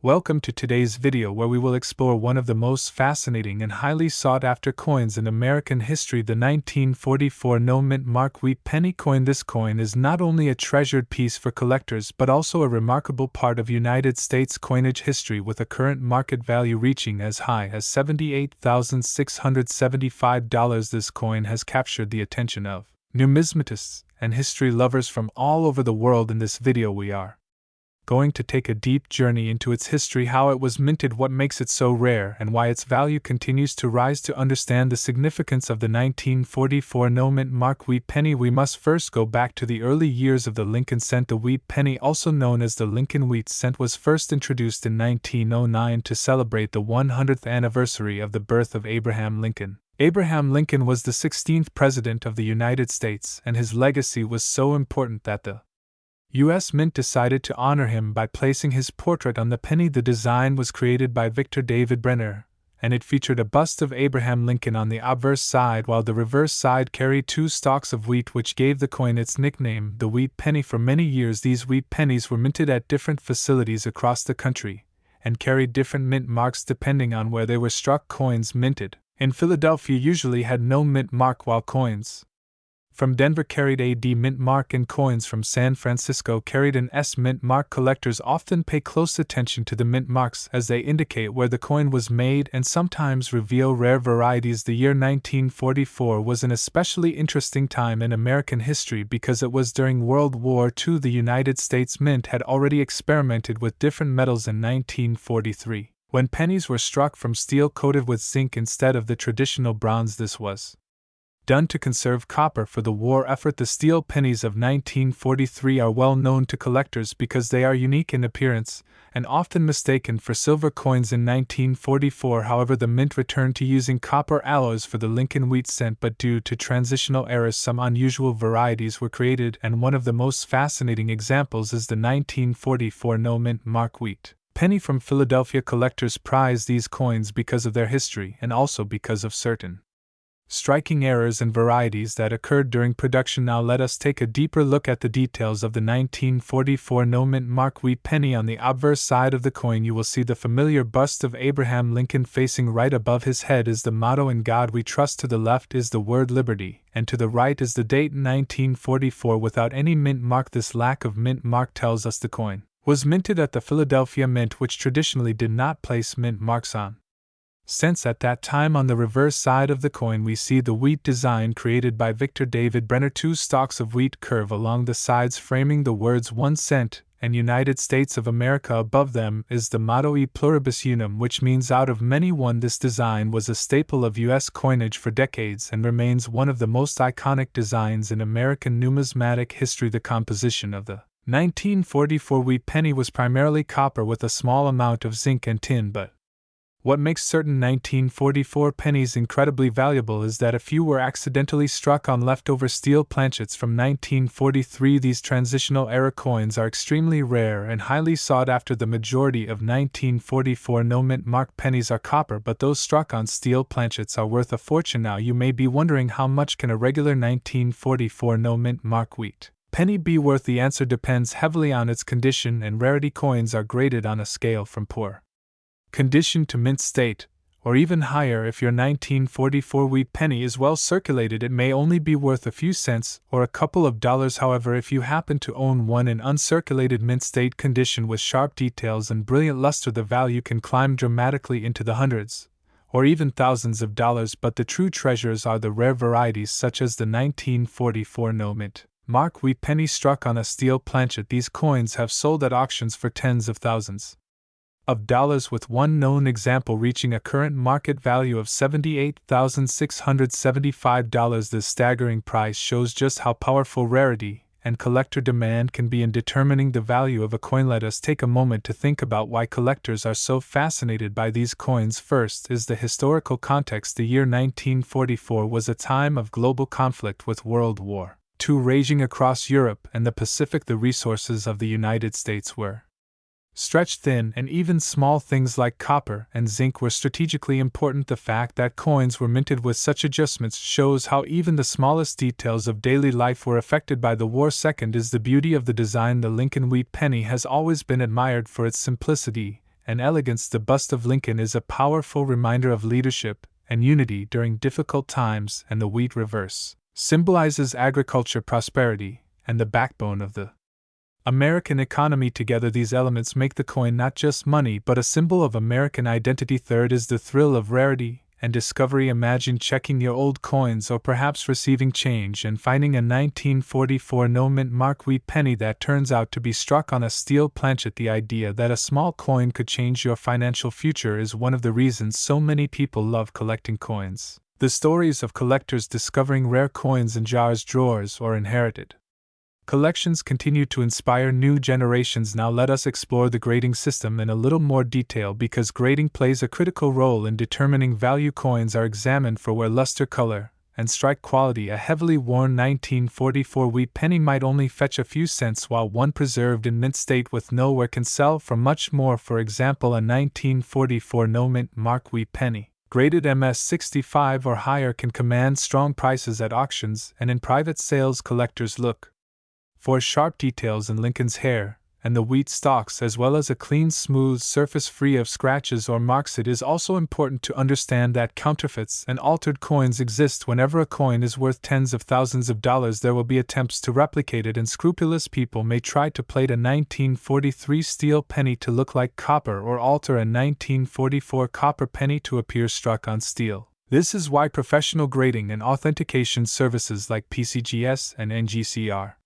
Welcome to today's video where we will explore one of the most fascinating and highly sought-after coins in American history, the 1944 no-mint mark wheat penny coin. This coin is not only a treasured piece for collectors but also a remarkable part of United States coinage history, with a current market value reaching as high as $78,675. This coin has captured the attention of numismatists and history lovers from all over the world. In this video we are going to take a deep journey into its history, how it was minted, what makes it so rare, and why its value continues to rise. To understand the significance of the 1944 no-mint mark wheat penny, we must first go back to the early years of the Lincoln cent. The wheat penny, also known as the Lincoln wheat cent, was first introduced in 1909 to celebrate the 100th anniversary of the birth of Abraham Lincoln. Abraham Lincoln was the 16th President of the United States, and his legacy was so important that the U.S. Mint decided to honor him by placing his portrait on the penny. The design was created by Victor David Brenner, and it featured a bust of Abraham Lincoln on the obverse side, while the reverse side carried two stalks of wheat, which gave the coin its nickname, the wheat penny. For many years, these wheat pennies were minted at different facilities across the country, and carried different mint marks depending on where they were struck. Coins minted in Philadelphia usually had no mint mark, while coins from Denver carried a D mint mark, and coins from San Francisco carried an S mint mark. Collectors often pay close attention to the mint marks, as they indicate where the coin was made and sometimes reveal rare varieties. The year 1944 was an especially interesting time in American history because it was during World War II. The United States Mint had already experimented with different metals in 1943, when pennies were struck from steel coated with zinc instead of the traditional bronze. This was done to conserve copper for the war effort. The steel pennies of 1943 are well known to collectors because they are unique in appearance and often mistaken for silver coins. In 1944, however, the mint returned to using copper alloys for the Lincoln wheat cent, but due to transitional errors some unusual varieties were created, and one of the most fascinating examples is the 1944 no-mint mark wheat penny from Philadelphia. Collectors prize these coins because of their history and also because of certain striking errors and varieties that occurred during production. Now let us take a deeper look at the details of the 1944 no-mint mark wheat penny. On the obverse side of the coin you will see the familiar bust of Abraham Lincoln. Facing right above his head is the motto, "In God We Trust." To the left is the word liberty, and to the right is the date 1944 without any mint mark. This lack of mint mark tells us the coin was minted at the Philadelphia Mint, which traditionally did not place mint marks on cents at that time. On the reverse side of the coin we see the wheat design created by Victor David Brenner. Two stalks of wheat curve along the sides, framing the words 1 cent and United States of America. Above them is the motto E pluribus unum, which means out of many one. This design was a staple of U.S. coinage for decades and remains one of the most iconic designs in American numismatic history. The composition of the 1944 wheat penny was primarily copper with a small amount of zinc and tin, but what makes certain 1944 pennies incredibly valuable is that a few were accidentally struck on leftover steel planchets from 1943. These transitional era coins are extremely rare and highly sought after. The majority of 1944 no-mint mark pennies are copper, but those struck on steel planchets are worth a fortune. Now you may be wondering, how much can a regular 1944 no-mint mark wheat penny be worth? The answer depends heavily on its condition and rarity. Coins are graded on a scale from poor condition to mint state, or even higher. If your 1944 wheat penny is well circulated, it may only be worth a few cents or a couple of dollars. However, if you happen to own one in uncirculated mint state condition with sharp details and brilliant luster, the value can climb dramatically into the hundreds or even thousands of dollars. But the true treasures are the rare varieties, such as the 1944 no-mint mark wheat penny struck on a steel planchet. These coins have sold at auctions for tens of thousands of dollars, with one known example reaching a current market value of $78,675. This staggering price shows just how powerful rarity and collector demand can be in determining the value of a coin. Let us take a moment to think about why collectors are so fascinated by these coins. First is the historical context. The year 1944 was a time of global conflict, with World War II raging across Europe and the Pacific. The resources of the United States were stretched thin, and even small things like copper and zinc were strategically important. The fact that coins were minted with such adjustments shows how even the smallest details of daily life were affected by the war. Second is the beauty of the design. The Lincoln wheat penny has always been admired for its simplicity and elegance. The bust of Lincoln is a powerful reminder of leadership and unity during difficult times, and the wheat reverse symbolizes agriculture, prosperity, and the backbone of the American economy. Together, these elements make the coin not just money but a symbol of American identity. Third is the thrill of rarity and discovery. Imagine checking your old coins or perhaps receiving change and finding a 1944 no-mint mark wheat penny that turns out to be struck on a steel planchet. The idea that a small coin could change your financial future is one of the reasons so many people love collecting coins. The stories of collectors discovering rare coins in jars, drawers, or inherited collections continue to inspire new generations. Now let us explore the grading system in a little more detail, because grading plays a critical role in determining value. Coins are examined for wear, luster, color, and strike quality. A heavily worn 1944 wheat penny might only fetch a few cents, while one preserved in mint state with no wear can sell for much more. For example, a 1944 no-mint mark wheat penny, graded MS65 or higher, can command strong prices at auctions and in private sales. Collectors look for sharp details in Lincoln's hair and the wheat stalks, as well as a clean, smooth surface free of scratches or marks. It is also important to understand that counterfeits and altered coins exist. Whenever a coin is worth tens of thousands of dollars, there will be attempts to replicate it, and scrupulous people may try to plate a 1943 steel penny to look like copper or alter a 1944 copper penny to appear struck on steel. This is why professional grading and authentication services like PCGS and NGC are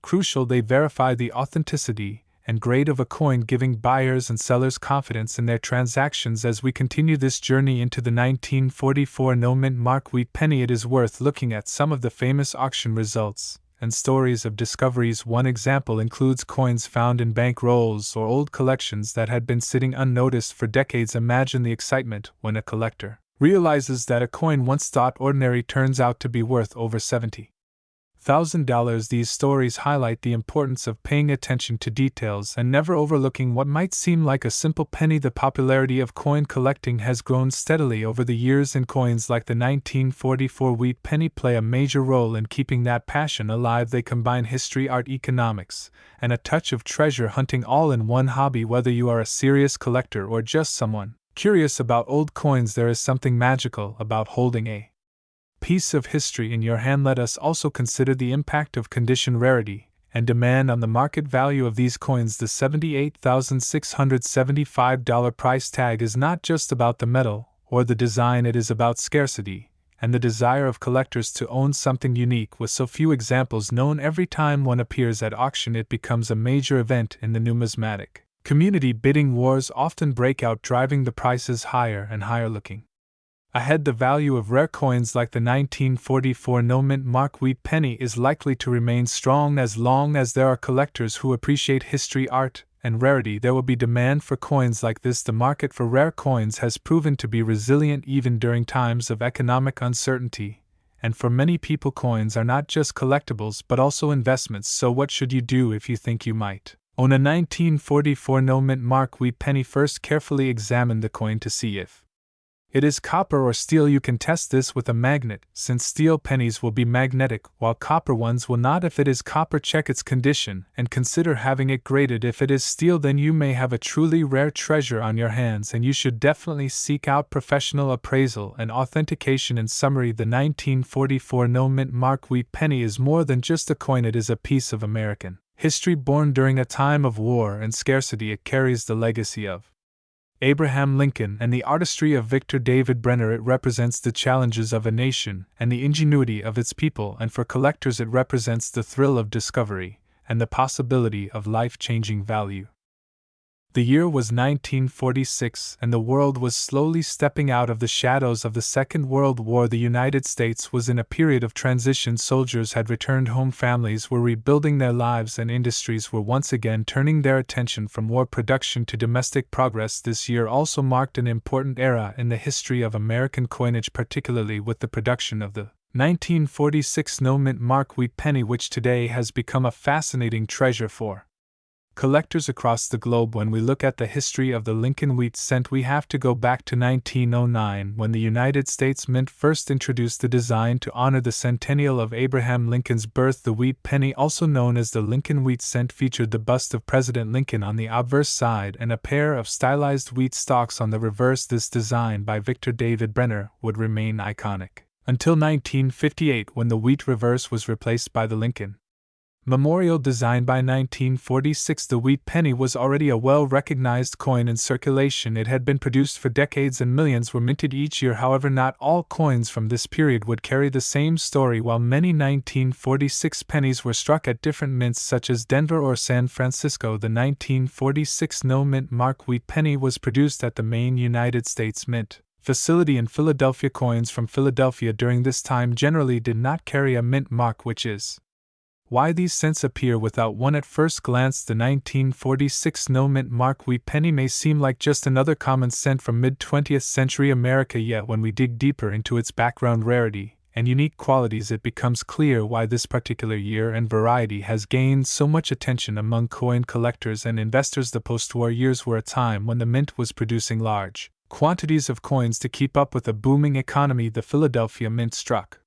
crucial. They verify the authenticity and grade of a coin, giving buyers and sellers confidence in their transactions. As we continue this journey into the 1944 no-mint mark wheat penny, it is worth looking at some of the famous auction results and stories of discoveries. One example includes coins found in bank rolls or old collections that had been sitting unnoticed for decades. Imagine the excitement when a collector realizes that a coin once thought ordinary turns out to be worth over $70,000. These stories highlight the importance of paying attention to details and never overlooking what might seem like a simple penny. The popularity of coin collecting has grown steadily over the years, and coins like the 1944 wheat penny play a major role in keeping that passion alive. They combine history, art, economics, and a touch of treasure hunting all in one hobby. Whether you are a serious collector or just someone curious about old coins, there is something magical about holding a piece of history in your hand. Let us also consider the impact of condition, rarity, and demand on the market value of these coins. The $78,675 price tag is not just about the metal or the design, it is about scarcity and the desire of collectors to own something unique. With so few examples known, every time one appears at auction, it becomes a major event in the numismatic community. Bidding wars often break out, driving the prices higher and higher. Looking ahead, the value of rare coins like the 1944 no-mint mark wheat penny is likely to remain strong. As long as there are collectors who appreciate history, art, and rarity, there will be demand for coins like this. The market for rare coins has proven to be resilient even during times of economic uncertainty, and for many people, coins are not just collectibles but also investments. So what should you do if you think you might own a 1944 no-mint mark wheat penny? First, carefully examine the coin to see if it is copper or steel. You can test this with a magnet, since steel pennies will be magnetic while copper ones will not. If it is copper, check its condition and consider having it graded. If it is steel, then you may have a truly rare treasure on your hands, and you should definitely seek out professional appraisal and authentication. In summary, the 1944 no-mint mark wheat penny is more than just a coin. It is a piece of American history born during a time of war and scarcity. It carries the legacy of Abraham Lincoln and the artistry of Victor David Brenner. It represents the challenges of a nation and the ingenuity of its people, and for collectors it represents the thrill of discovery and the possibility of life-changing value. The year was 1946, and the world was slowly stepping out of the shadows of the Second World War. The United States was in a period of transition. Soldiers had returned home, families were rebuilding their lives, and industries were once again turning their attention from war production to domestic progress. This year also marked an important era in the history of American coinage, particularly with the production of the 1946 no-mint mark wheat penny, which today has become a fascinating treasure for collectors across the globe. When we look at the history of the Lincoln wheat cent, we have to go back to 1909 when the United States Mint first introduced the design to honor the centennial of Abraham Lincoln's birth. The wheat penny, also known as the Lincoln wheat cent, featured the bust of President Lincoln on the obverse side and a pair of stylized wheat stalks on the reverse. This design by Victor David Brenner would remain iconic until 1958, when the wheat reverse was replaced by the Lincoln memorial design. By 1946, the wheat penny was already a well-recognized coin in circulation. It had been produced for decades and millions were minted each year. However, not all coins from this period would carry the same story. While many 1946 pennies were struck at different mints such as Denver or San Francisco, the 1946 no-mint mark wheat penny was produced at the main United States Mint facility in Philadelphia. Coins from Philadelphia during this time generally did not carry a mint mark, which is why these cents appear without one at first glance. The 1946 no-mint mark wheat penny may seem like just another common cent from mid-20th century America, yet when we dig deeper into its background, rarity, and unique qualities, it becomes clear why this particular year and variety has gained so much attention among coin collectors and investors. The post-war years were a time when the mint was producing large quantities of coins to keep up with a booming economy. The Philadelphia Mint struck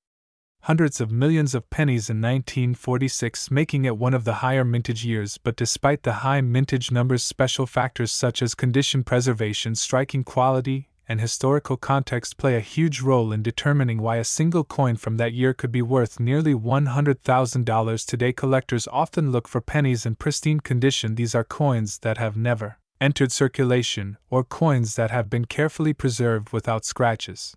hundreds of millions of pennies in 1946, making it one of the higher mintage years. But despite the high mintage numbers, special factors such as condition preservation, striking quality, and historical context play a huge role in determining why a single coin from that year could be worth nearly $100,000. Today, collectors often look for pennies in pristine condition. These are coins that have never entered circulation, or coins that have been carefully preserved without scratches,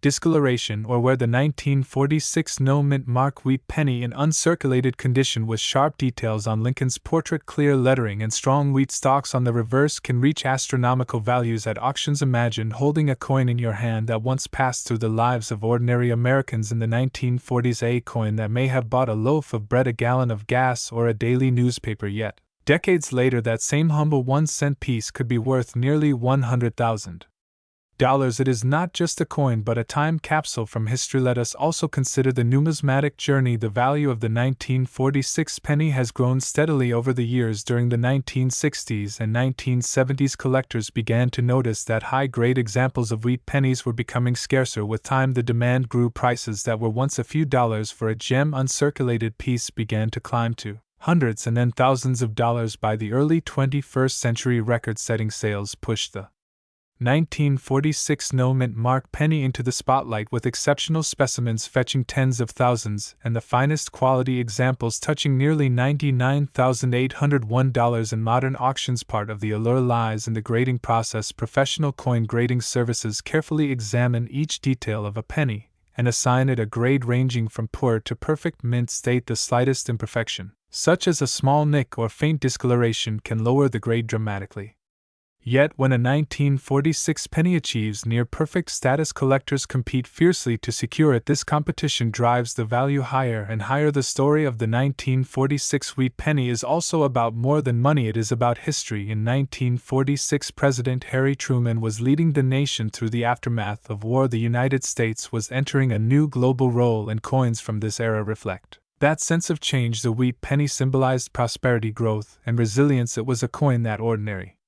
discoloration, or where the 1946 no-mint mark wheat penny in uncirculated condition with sharp details on Lincoln's portrait, clear lettering, and strong wheat stalks on the reverse can reach astronomical values at auctions. Imagine holding a coin in your hand that once passed through the lives of ordinary Americans in the 1940s, a coin that may have bought a loaf of bread, a gallon of gas, or a daily newspaper. Yet, decades later, that same humble 1-cent piece could be worth nearly $100,000. It is not just a coin but a time capsule from history. Let us also consider the numismatic journey. The value of the 1946 penny has grown steadily over the years. During the 1960s and 1970s, collectors began to notice that high-grade examples of wheat pennies were becoming scarcer. With time, the demand grew. Prices that were once a few dollars for a gem uncirculated piece began to climb to hundreds and then thousands of dollars. By the early 21st century, record-setting sales pushed the 1946 no-mint mark penny into the spotlight, with exceptional specimens fetching tens of thousands and the finest quality examples touching nearly $99,801 in modern auctions. Part of the allure lies in the grading process. Professional coin grading services carefully examine each detail of a penny and assign it a grade ranging from poor to perfect mint state. The slightest imperfection, such as a small nick or faint discoloration, can lower the grade dramatically. Yet, when a 1946 penny achieves near-perfect status, collectors compete fiercely to secure it. This competition drives the value higher and higher. The story of the 1946 wheat penny is also about more than money. It is about history. In 1946, President Harry Truman was leading the nation through the aftermath of war. The United States was entering a new global role, and coins from this era reflect that sense of change. The wheat penny symbolized prosperity, growth, and resilience. It was a coin that ordinary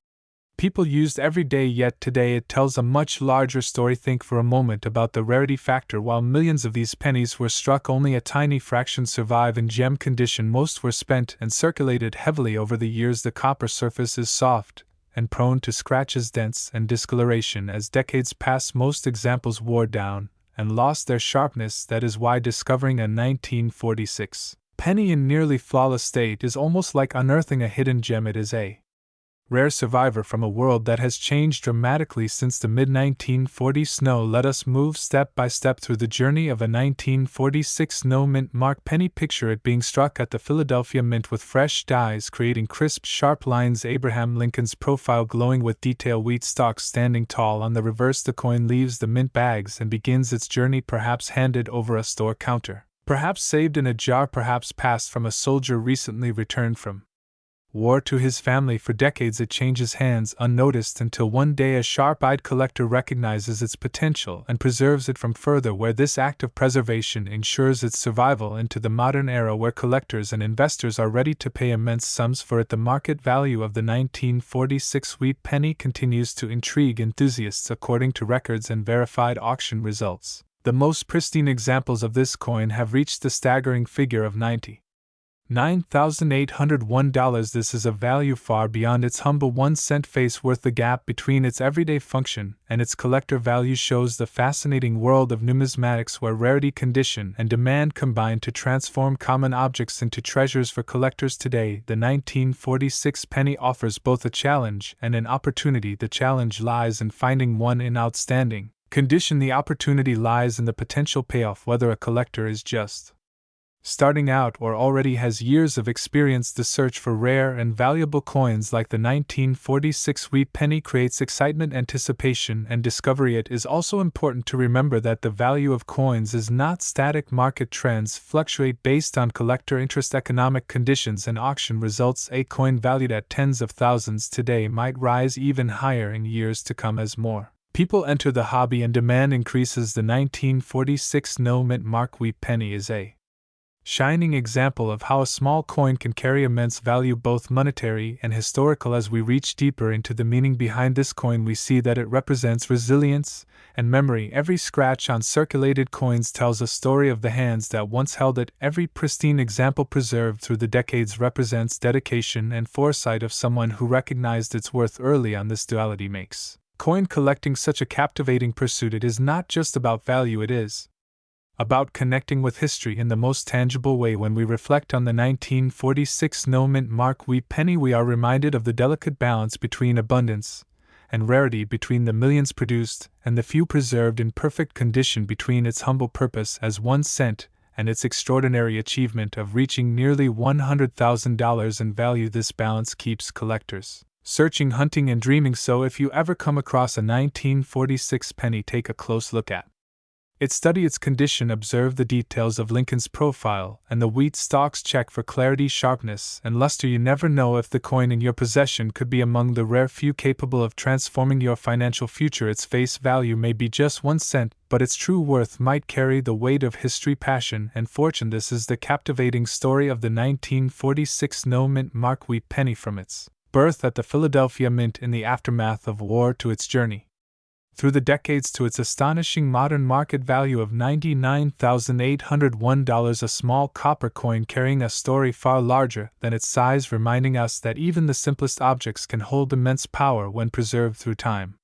people used every day, yet today it tells a much larger story. Think for a moment about the rarity factor. While millions of these pennies were struck, only a tiny fraction survive in gem condition. Most were spent and circulated heavily over the years. The copper surface is soft and prone to scratches, dents, and discoloration. As decades passed, most examples wore down and lost their sharpness. That is why discovering a 1946 penny in nearly flawless state is almost like unearthing a hidden gem. It is a rare survivor from a world that has changed dramatically since the mid-1940s. Now let us move step by step through the journey of a 1946 no-mint mark penny. Picture it being struck at the Philadelphia Mint with fresh dies creating crisp, sharp lines. Abraham Lincoln's profile glowing with detail. Wheat stalks standing tall on the reverse. The coin leaves the mint bags and begins its journey, perhaps handed over a store counter, perhaps saved in a jar, perhaps passed from a soldier recently returned from war to his family. For decades it changes hands unnoticed until one day a sharp-eyed collector recognizes its potential and preserves it from further wear. This act of preservation ensures its survival into the modern era where collectors and investors are ready to pay immense sums for it. The market value of the 1946 wheat penny continues to intrigue enthusiasts according to records and verified auction results. The most pristine examples of this coin have reached the staggering figure of $99,801. This is a value far beyond its humble 1-cent face worth. The gap between its everyday function and its collector value shows the fascinating world of numismatics, where rarity, condition, and demand combine to transform common objects into treasures for collectors today. The 1946 penny offers both a challenge and an opportunity. The challenge lies in finding one in outstanding condition. The opportunity lies in the potential payoff, whether a collector is just starting out or already has years of experience. The search for rare and valuable coins like the 1946 wheat penny creates excitement, anticipation, and discovery. It is also important to remember that the value of coins is not static. Market trends fluctuate based on collector interest, economic conditions, and auction results. A coin valued at tens of thousands today might rise even higher in years to come as more people enter the hobby and demand increases. The 1946 no mint mark wheat penny is a shining example of how a small coin can carry immense value, both monetary and historical. As we reach deeper into the meaning behind this coin, we see that it represents resilience and memory. Every scratch on circulated coins tells a story of the hands that once held it. Every pristine example preserved through the decades represents dedication and foresight of someone who recognized its worth early on. This duality makes coin collecting such a captivating pursuit. It is not just about value, it is about connecting with history in the most tangible way. When we reflect on the 1946 no mint mark wheat penny, we are reminded of the delicate balance between abundance and rarity, between the millions produced and the few preserved in perfect condition, between its humble purpose as 1 cent and its extraordinary achievement of reaching nearly $100,000 in value. This balance keeps collectors searching, hunting, and dreaming. So if you ever come across a 1946 penny, take a close look at it, study its condition, observe the details of Lincoln's profile and the wheat stalks, check for clarity, sharpness, and luster. You never know if the coin in your possession could be among the rare few capable of transforming your financial future. Its face value may be just 1 cent, but its true worth might carry the weight of history, passion, and fortune. This is the captivating story of the 1946 no mint mark wheat penny, from its birth at the Philadelphia Mint in the aftermath of war to its journey through the decades to its astonishing modern market value of $99,801, a small copper coin carrying a story far larger than its size, reminding us that even the simplest objects can hold immense power when preserved through time.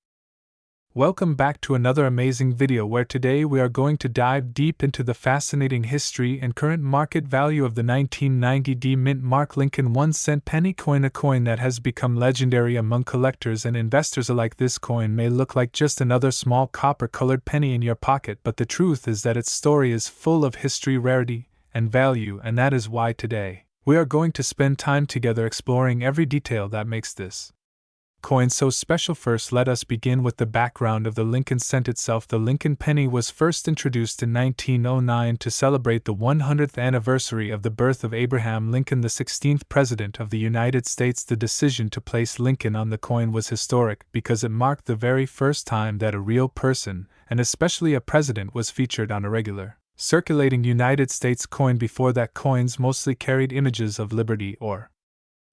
Welcome back to another amazing video, where today we are going to dive deep into the fascinating history and current market value of the 1990 mint mark Lincoln 1-cent penny coin, a coin that has become legendary among collectors and investors alike. This coin may look like just another small copper-colored penny in your pocket, but the truth is that its story is full of history, rarity, and value, and that is why today we are going to spend time together exploring every detail that makes this coin so special. First, let us begin with the background of the Lincoln cent itself. The Lincoln penny was first introduced in 1909 to celebrate the 100th anniversary of the birth of Abraham Lincoln, the 16th President of the United States. The decision to place Lincoln on the coin was historic because it marked the very first time that a real person, and especially a president, was featured on a regular circulating United States coin. Before that, coins mostly carried images of liberty or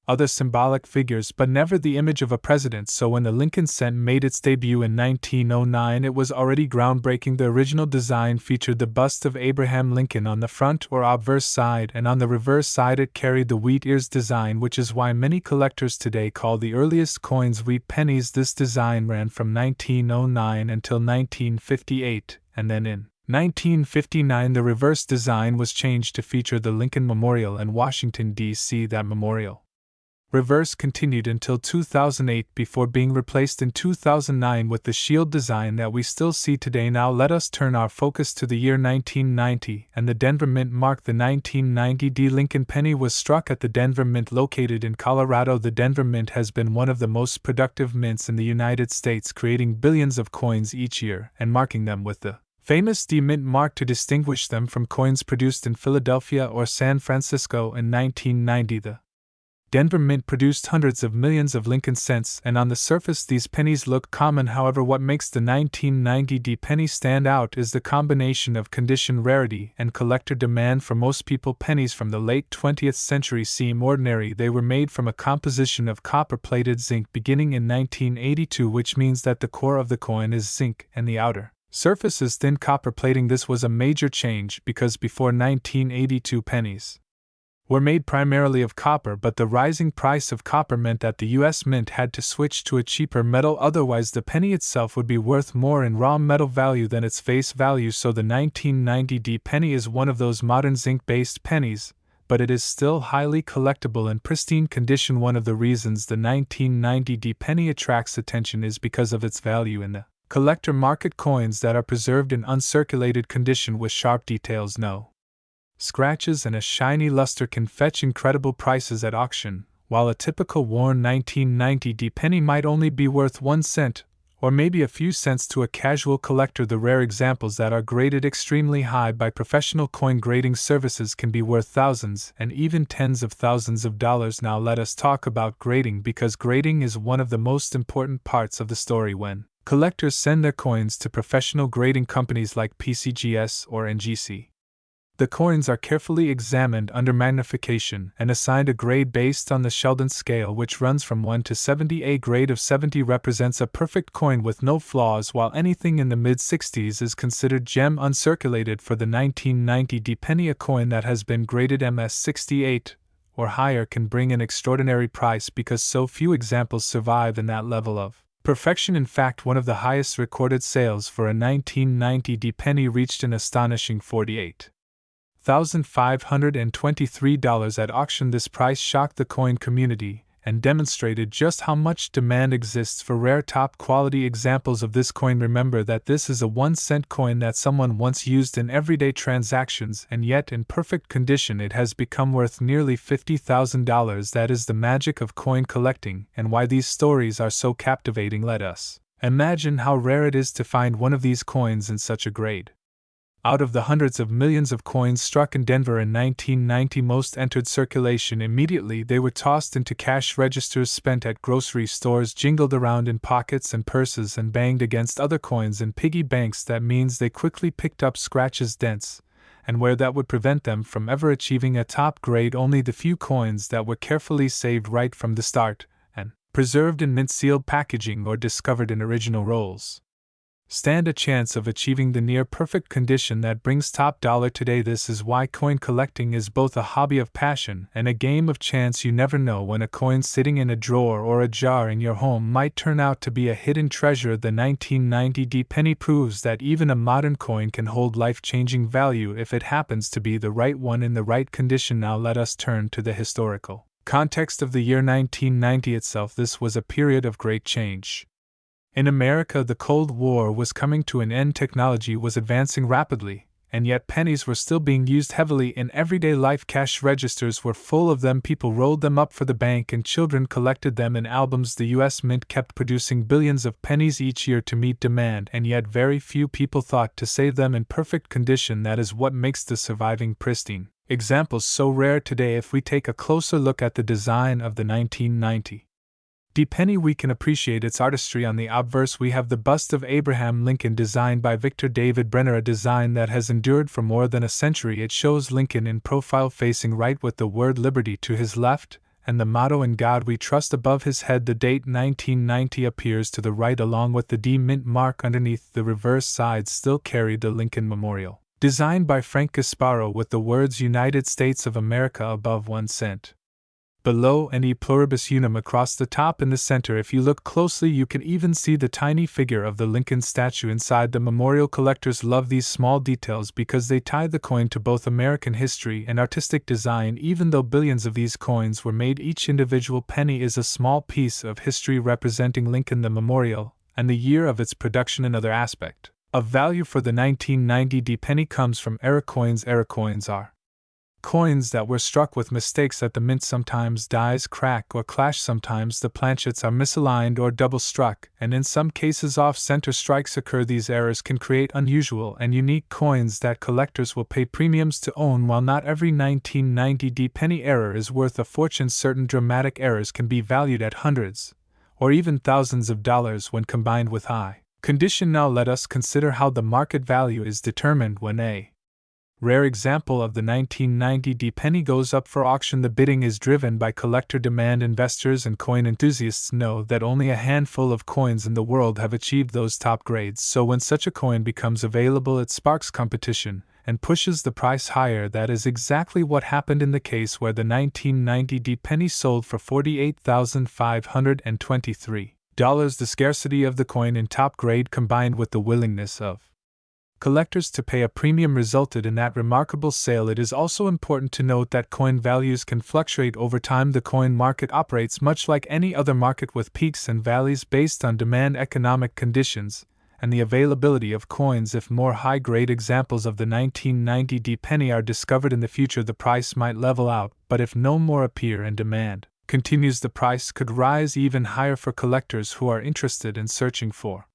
other symbolic figures, but never the image of a president. So when the Lincoln cent made its debut in 1909, it was already groundbreaking. The original design featured the bust of Abraham Lincoln on the front or obverse side, and on the reverse side it carried the wheat ears design, which is why many collectors today call the earliest coins wheat pennies. This design ran from 1909 until 1958, and then in 1959 the reverse design was changed to feature the Lincoln Memorial in Washington, D.C. That memorial reverse continued until 2008 before being replaced in 2009 with the shield design that we still see today. Now let us turn our focus to the year 1990 and the Denver Mint mark. The 1990 Lincoln penny was struck at the Denver Mint, located in Colorado. The Denver Mint has been one of the most productive mints in the United States, creating billions of coins each year and marking them with the famous D Mint mark to distinguish them from coins produced in Philadelphia or San Francisco in 1990. The Denver Mint produced hundreds of millions of Lincoln cents, and on the surface these pennies look common. However, what makes the 1990 D penny stand out is the combination of condition rarity and collector demand. For most people, pennies from the late 20th century seem ordinary. They were made from a composition of copper-plated zinc beginning in 1982, which means that the core of the coin is zinc and the outer surface is thin copper plating. This was a major change because before 1982 pennies were made primarily of copper, but the rising price of copper meant that the U.S. Mint had to switch to a cheaper metal, otherwise the penny itself would be worth more in raw metal value than its face value. So the 1990 D penny is one of those modern zinc-based pennies, but it is still highly collectible in pristine condition. One of the reasons the 1990 D penny attracts attention is because of its value in the collector market. Coins that are preserved in uncirculated condition with sharp details, no scratches, and a shiny luster can fetch incredible prices at auction, while a typical worn 1990 D penny might only be worth 1 cent, or maybe a few cents to a casual collector. The rare examples that are graded extremely high by professional coin grading services can be worth thousands and even tens of thousands of dollars. Now let us talk about grading, because grading is one of the most important parts of the story. When collectors send their coins to professional grading companies like PCGS or NGC, the coins are carefully examined under magnification and assigned a grade based on the Sheldon scale, which runs from 1 to 70. A grade of 70 represents a perfect coin with no flaws, while anything in the mid-60s is considered gem. Uncirculated for the 1990 D penny, a coin that has been graded MS 68 or higher can bring an extraordinary price because so few examples survive in that level of perfection. In fact, one of the highest recorded sales for a 1990 D penny reached an astonishing $48,523 at auction. This price shocked the coin community and demonstrated just how much demand exists for rare top-quality examples of this coin. Remember that this is a 1-cent coin that someone once used in everyday transactions, and yet in perfect condition it has become worth nearly $50,000. That is the magic of coin collecting, and why these stories are so captivating. Let us imagine how rare it is to find one of these coins in such a grade. Out of the hundreds of millions of coins struck in Denver in 1990, most entered circulation immediately. They were tossed into cash registers, spent at grocery stores, jingled around in pockets and purses, and banged against other coins in piggy banks. That means they quickly picked up scratches, dents, and wear that would prevent them from ever achieving a top grade. Only the few coins that were carefully saved right from the start and preserved in mint-sealed packaging or discovered in original rolls stand a chance of achieving the near-perfect condition that brings top dollar today. This is why coin collecting is both a hobby of passion and a game of chance. You never know when a coin sitting in a drawer or a jar in your home might turn out to be a hidden treasure. The 1990 D penny proves that even a modern coin can hold life-changing value if it happens to be the right one in the right condition. Now let us turn to the historical context of the year 1990 itself. This was a period of great change. In America, the Cold War was coming to an end, technology was advancing rapidly, and yet pennies were still being used heavily in everyday life. Cash registers were full of them, people rolled them up for the bank, and children collected them in albums. The U.S. Mint kept producing billions of pennies each year to meet demand, and yet very few people thought to save them in perfect condition. That is what makes the surviving pristine examples so rare today. If we take a closer look at the design of the 1990 D penny, we can appreciate its artistry. On the obverse we have the bust of Abraham Lincoln designed by Victor David Brenner, a design that has endured for more than a century. It shows Lincoln in profile facing right with the word liberty to his left and the motto "In God We Trust" above his head. The date 1990 appears to the right along with the D mint mark underneath. The reverse sides still carry the Lincoln Memorial, designed by Frank Gasparo, with the words United States of America above 1 cent. Below, and E pluribus unum across the top. In the center, if you look closely, you can even see the tiny figure of the Lincoln statue inside the memorial. Collectors love these small details because they tie the coin to both American history and artistic design. Even though billions of these coins were made, each individual penny is a small piece of history representing Lincoln, the memorial, and the year of its production. Another aspect of value for the 1990 D penny comes from era coins. Era coins are Coins that were struck with mistakes at the mint, sometimes dies crack or clash, sometimes the planchets are misaligned or double struck, and in some cases off-center strikes occur. These errors can create unusual and unique coins that collectors will pay premiums to own. While not every 1990 penny error is worth a fortune, certain dramatic errors can be valued at hundreds or even thousands of dollars when combined with high condition. Now let us consider how the market value is determined when a rare example of the 1990 penny goes up for auction. The bidding is driven by collector demand. Investors and coin enthusiasts know that only a handful of coins in the world have achieved those top grades, so when such a coin becomes available, it sparks competition and pushes the price higher. That is exactly what happened in the case where the 1990 penny sold for $48,523. The scarcity of the coin in top grade combined with the willingness of collectors to pay a premium resulted in that remarkable sale. It is also important to note that coin values can fluctuate over time. The coin market operates much like any other market, with peaks and valleys based on demand, economic conditions, and the availability of coins. If more high-grade examples of the 1990 penny are discovered in the future, the price might level out, but if no more appear and demand continues, the price could rise even higher for collectors who are interested in searching for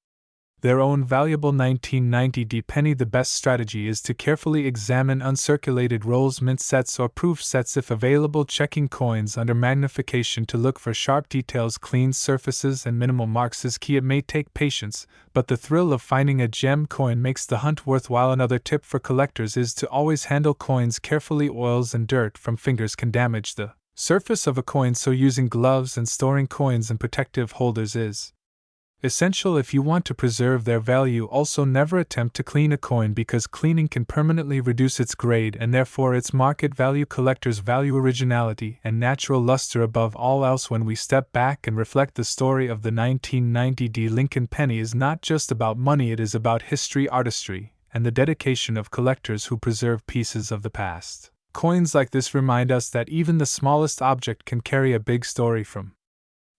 their own valuable 1990 penny. The best strategy is to carefully examine uncirculated rolls, mint sets, or proof sets if available, checking coins under magnification to look for sharp details. Clean surfaces and minimal marks is key. It may take patience, but the thrill of finding a gem coin makes the hunt worthwhile. Another tip for collectors is to always handle coins carefully. Oils and dirt from fingers can damage the surface of a coin, so using gloves and storing coins in protective holders is essential if you want to preserve their value. Also, never attempt to clean a coin, because cleaning can permanently reduce its grade and therefore its market value. Collectors value originality and natural luster above all else. When we step back and reflect, the story of the 1990 Lincoln penny is not just about money, it is about history, artistry, and the dedication of collectors who preserve pieces of the past. Coins like this remind us that even the smallest object can carry a big story, from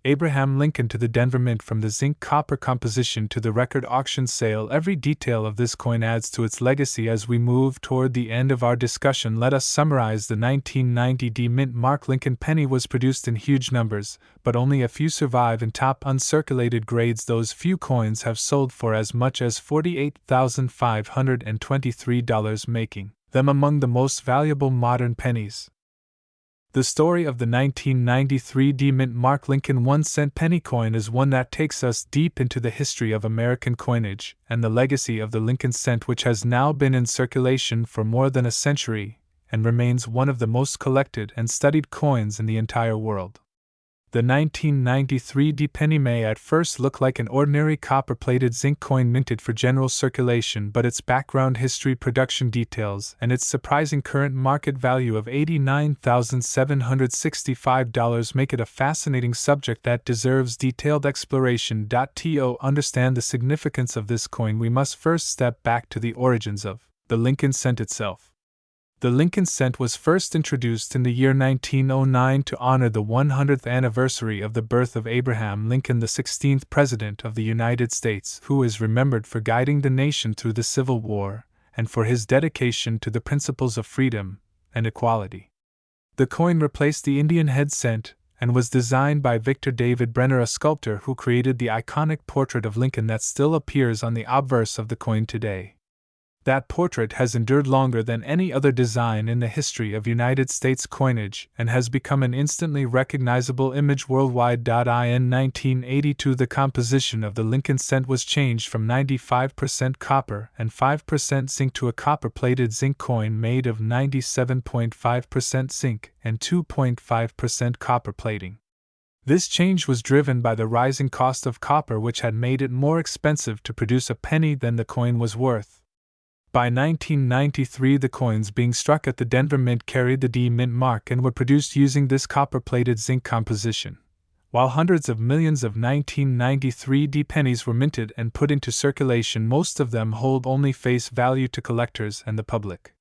Abraham Lincoln to the Denver Mint, from the zinc-copper composition to the record auction sale. Every detail of this coin adds to its legacy. As we move toward the end of our discussion, let us summarize. The 1990 mint mark Lincoln penny was produced in huge numbers, but only a few survive in top uncirculated grades. Those few coins have sold for as much as $48,523, making them among the most valuable modern pennies. The story of the 1993 mint mark Lincoln 1-cent penny coin is one that takes us deep into the history of American coinage and the legacy of the Lincoln cent, which has now been in circulation for more than a century and remains one of the most collected and studied coins in the entire world. The 1993 penny may at first look like an ordinary copper-plated zinc coin minted for general circulation, but its background history, production details, and its surprising current market value of $89,765 make it a fascinating subject that deserves detailed exploration. To understand the significance of this coin, we must first step back to the origins of the Lincoln cent itself. The Lincoln cent was first introduced in the year 1909 to honor the 100th anniversary of the birth of Abraham Lincoln, the 16th President of the United States, who is remembered for guiding the nation through the Civil War and for his dedication to the principles of freedom and equality. The coin replaced the Indian head cent and was designed by Victor David Brenner, a sculptor who created the iconic portrait of Lincoln that still appears on the obverse of the coin today. That portrait has endured longer than any other design in the history of United States coinage and has become an instantly recognizable image worldwide. In 1982, the composition of the Lincoln cent was changed from 95% copper and 5% zinc to a copper-plated zinc coin made of 97.5% zinc and 2.5% copper plating. This change was driven by the rising cost of copper, which had made it more expensive to produce a penny than the coin was worth. By 1993, the coins being struck at the Denver Mint carried the D mint mark and were produced using this copper-plated zinc composition. While hundreds of millions of 1993 pennies were minted and put into circulation, most of them hold only face value to collectors and the public.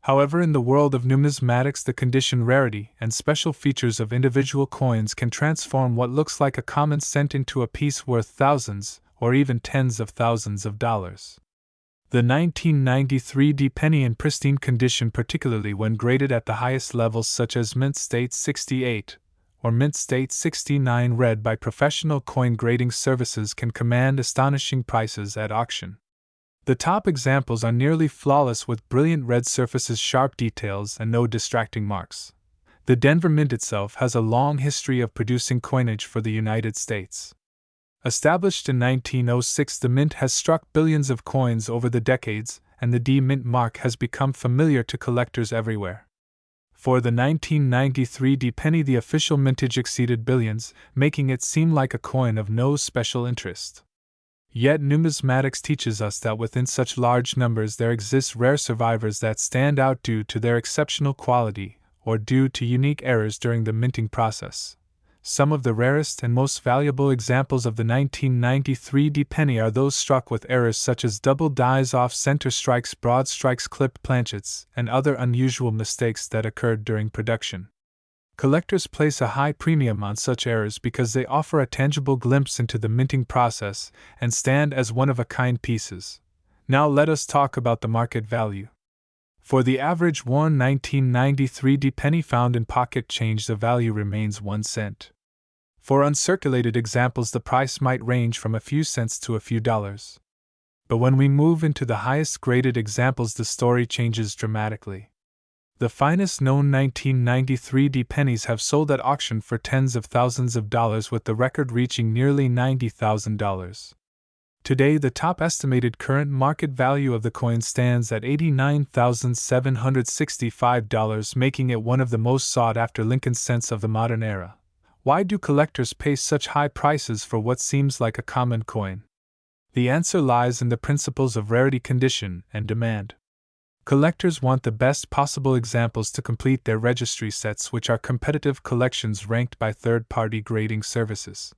However, in the world of numismatics, the condition, rarity, and special features of individual coins can transform what looks like a common cent into a piece worth thousands, or even tens of thousands of dollars. The 1993 D penny in pristine condition, particularly when graded at the highest levels such as Mint State 68 or Mint State 69 read by professional coin grading services, can command astonishing prices at auction. The top examples are nearly flawless with brilliant red surfaces, sharp details, and no distracting marks. The Denver Mint itself has a long history of producing coinage for the United States. Established in 1906, the Mint has struck billions of coins over the decades, and the D Mint mark has become familiar to collectors everywhere. For the 1993 D penny, the official mintage exceeded billions, making it seem like a coin of no special interest. Yet numismatics teaches us that within such large numbers there exist rare survivors that stand out due to their exceptional quality, or due to unique errors during the minting process. Some of the rarest and most valuable examples of the 1993 D penny are those struck with errors such as double dies, off-center strikes, broad strikes, clipped planchets, and other unusual mistakes that occurred during production. Collectors place a high premium on such errors because they offer a tangible glimpse into the minting process and stand as one-of-a-kind pieces. Now let us talk about the market value. For the average worn 1993 D penny found in pocket change, the value remains 1 cent. For uncirculated examples, the price might range from a few cents to a few dollars. But when we move into the highest graded examples, the story changes dramatically. The finest known 1993 D pennies have sold at auction for tens of thousands of dollars, with the record reaching nearly $90,000. Today, the top estimated current market value of the coin stands at $89,765, making it one of the most sought-after Lincoln cents of the modern era. Why do collectors pay such high prices for what seems like a common coin? The answer lies in the principles of rarity, condition, and demand. Collectors want the best possible examples to complete their registry sets, which are competitive collections ranked by third-party grading services.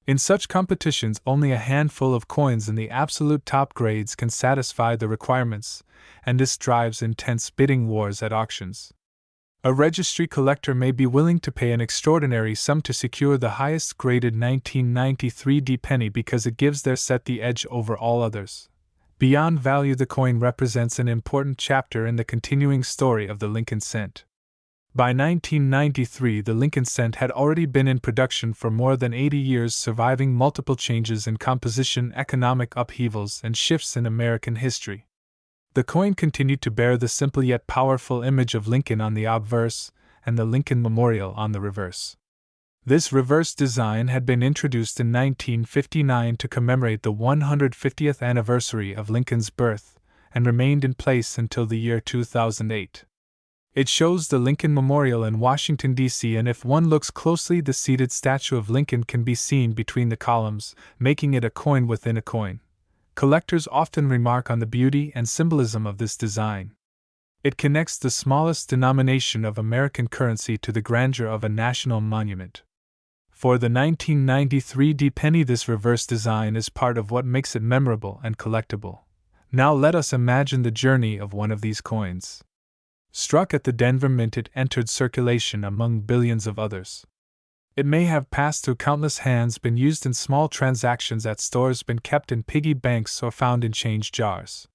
In such competitions, only a handful of coins in the absolute top grades can satisfy the requirements, and this drives intense bidding wars at auctions. A registry collector may be willing to pay an extraordinary sum to secure the highest graded 1993 D penny because it gives their set the edge over all others. Beyond value, the coin represents an important chapter in the continuing story of the Lincoln cent. By 1993, the Lincoln cent had already been in production for more than 80 years, surviving multiple changes in composition, economic upheavals, and shifts in American history. The coin continued to bear the simple yet powerful image of Lincoln on the obverse and the Lincoln Memorial on the reverse. This reverse design had been introduced in 1959 to commemorate the 150th anniversary of Lincoln's birth and remained in place until the year 2008. It shows the Lincoln Memorial in Washington, D.C., and if one looks closely, the seated statue of Lincoln can be seen between the columns, making it a coin within a coin. Collectors often remark on the beauty and symbolism of this design. It connects the smallest denomination of American currency to the grandeur of a national monument. For the 1993 D penny, this reverse design is part of what makes it memorable and collectible. Now let us imagine the journey of one of these coins. Struck at the Denver Mint, it entered circulation among billions of others. It may have passed through countless hands, been used in small transactions at stores, been kept in piggy banks, or found in change jars.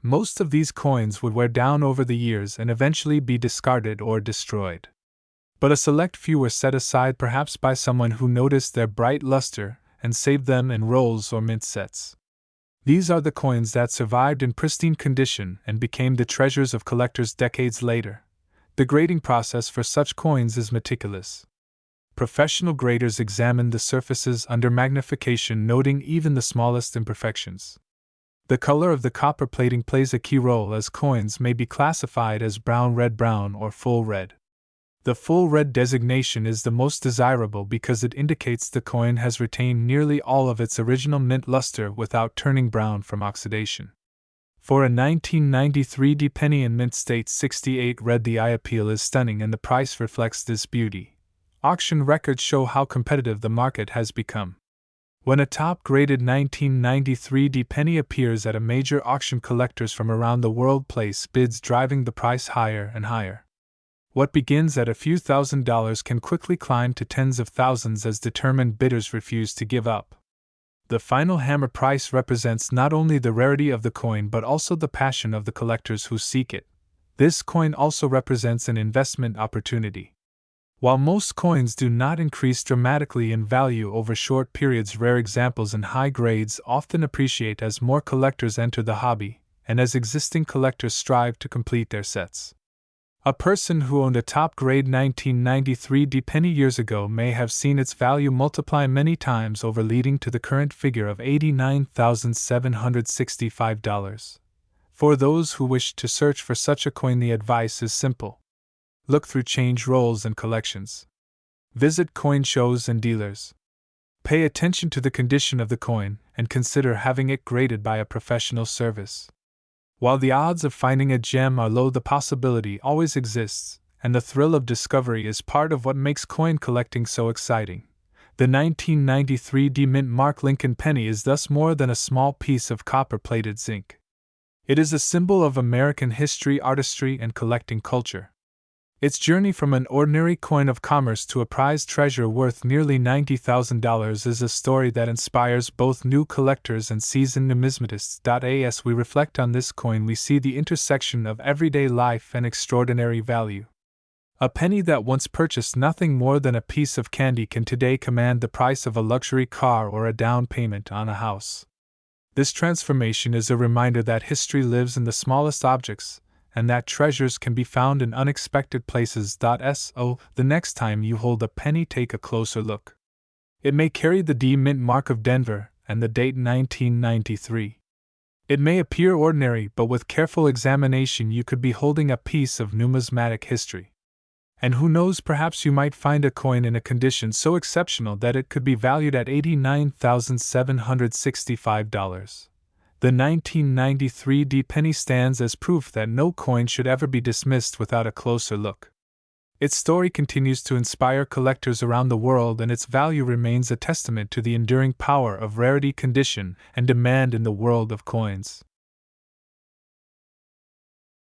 Most of these coins would wear down over the years and eventually be discarded or destroyed. But a select few were set aside, perhaps by someone who noticed their bright luster and saved them in rolls or mint sets. These are the coins that survived in pristine condition and became the treasures of collectors decades later. The grading process for such coins is meticulous. Professional graders examine the surfaces under magnification, noting even the smallest imperfections. The color of the copper plating plays a key role, as coins may be classified as brown, or full red. The full red designation is the most desirable because it indicates the coin has retained nearly all of its original mint luster without turning brown from oxidation. For a 1993 D penny in Mint State 68 red, the eye appeal is stunning and the price reflects this beauty. Auction records show how competitive the market has become. When a top-graded 1993 D penny appears at a major auction, collectors from around the world place bids, driving the price higher and higher. What begins at a few $1,000s can quickly climb to tens of thousands as determined bidders refuse to give up. The final hammer price represents not only the rarity of the coin but also the passion of the collectors who seek it. This coin also represents an investment opportunity. While most coins do not increase dramatically in value over short periods, rare examples in high grades often appreciate as more collectors enter the hobby, and as existing collectors strive to complete their sets. A person who owned a top-grade 1993 D penny years ago may have seen its value multiply many times over, leading to the current figure of $89,765. For those who wish to search for such a coin, the advice is simple. Look through change rolls and collections. Visit coin shows and dealers. Pay attention to the condition of the coin and consider having it graded by a professional service. While the odds of finding a gem are low, the possibility always exists, and the thrill of discovery is part of what makes coin collecting so exciting. The 1993 D Mint Mark Lincoln penny is thus more than a small piece of copper-plated zinc. It is a symbol of American history, artistry, and collecting culture. Its journey from an ordinary coin of commerce to a prized treasure worth nearly $90,000 is a story that inspires both new collectors and seasoned numismatists. As we reflect on this coin, we see the intersection of everyday life and extraordinary value. A penny that once purchased nothing more than a piece of candy can today command the price of a luxury car or a down payment on a house. This transformation is a reminder that history lives in the smallest objects, and that treasures can be found in unexpected places. So, the next time you hold a penny, take a closer look. It may carry the D Mint mark of Denver and the date 1993. It may appear ordinary, but with careful examination you could be holding a piece of numismatic history. And who knows, perhaps you might find a coin in a condition so exceptional that it could be valued at $89,765. The 1993 D penny stands as proof that no coin should ever be dismissed without a closer look. Its story continues to inspire collectors around the world, and its value remains a testament to the enduring power of rarity, condition, and demand in the world of coins.